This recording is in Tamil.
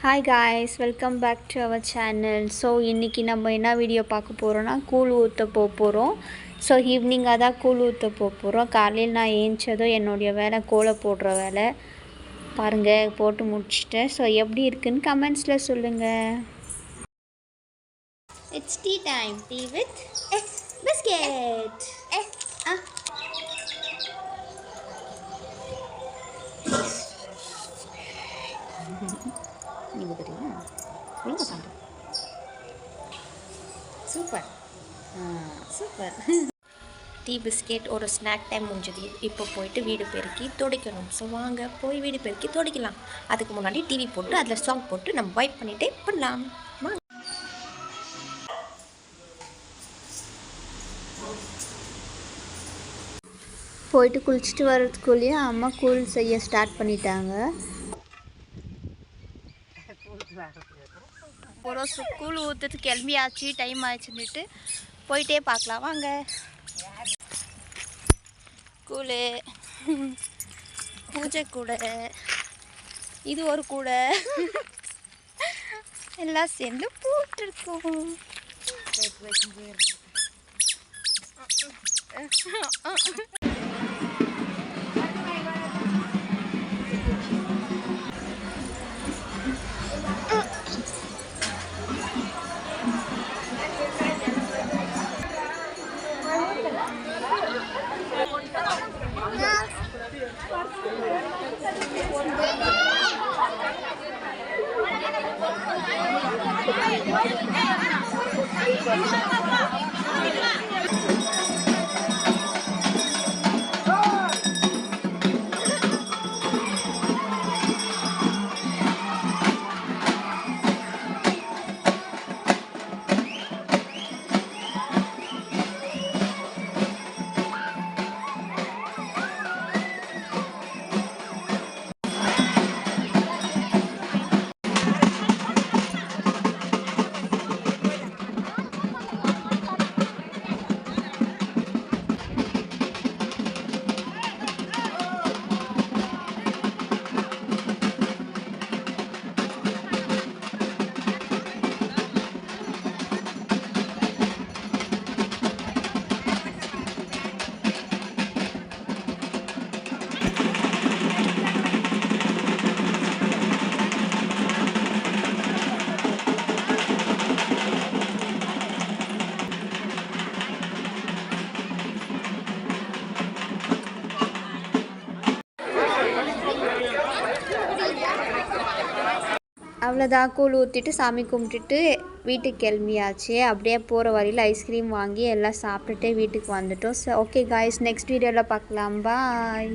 Hi guys, welcome back to our channel. So இன்றைக்கி நம்ம என்ன வீடியோ பார்க்க போகிறோன்னா கூழ் ஊற்ற போகிறோம். ஸோ ஈவினிங்காக தான் கூழ் ஊற்ற போகிறோம். காலையில் நான் ஏஞ்சதும் என்னுடைய வேலை கோலை போடுற வேலை பாருங்கள், போட்டு முடிச்சிட்டேன். ஸோ எப்படி இருக்குன்னு கமெண்ட்ஸில் சொல்லுங்கள். It's tea time. Tea with biscuit. நீங்கள் தெரியுமா ஒழுங்காக சாப்பிடு. Super super. டீ பிஸ்கெட் ஒரு ஸ்நாக் டைம் முடிஞ்சது. இப்போ போயிட்டு வீடு பெருக்கி துடைக்கணும். ஸோ வாங்க போய் வீடு பெருக்கி துடைக்கலாம். அதுக்கு முன்னாடி டிவி போட்டு அதில் சாங் போட்டு நம்ம வைப் பண்ணிகிட்டே பண்ணலாம். போயிட்டு குளிச்சுட்டு வர்றதுக்குள்ளேயே அம்மா கூழ் செய்ய ஸ்டார்ட் பண்ணிட்டாங்க. ஒரு கூழ் ஊற்றுறதுக்கு கிளம்பியாச்சு, டைம் ஆயிடுச்சுன்னுட்டு போயிட்டே பார்க்கலாம் வாங்க. கூழ், பூஜை கூடை, இது ஒரு கூடை, எல்லாம் சேர்ந்து போட்டிருக்கோம். அவ்வளோதான், கூழ் ஊற்றிட்டு சாமி கும்பிட்டுட்டு வீட்டுக்கு கிளம்பியாச்சு. அப்படியே போகிற வழியில் ஐஸ்கிரீம் வாங்கி எல்லாம் சாப்பிட்டுட்டு வீட்டுக்கு வந்துட்டோம். ஸோ ஓகே காய்ஸ், நெக்ஸ்ட் வீடியோவில் பார்க்கலாம். பாய்.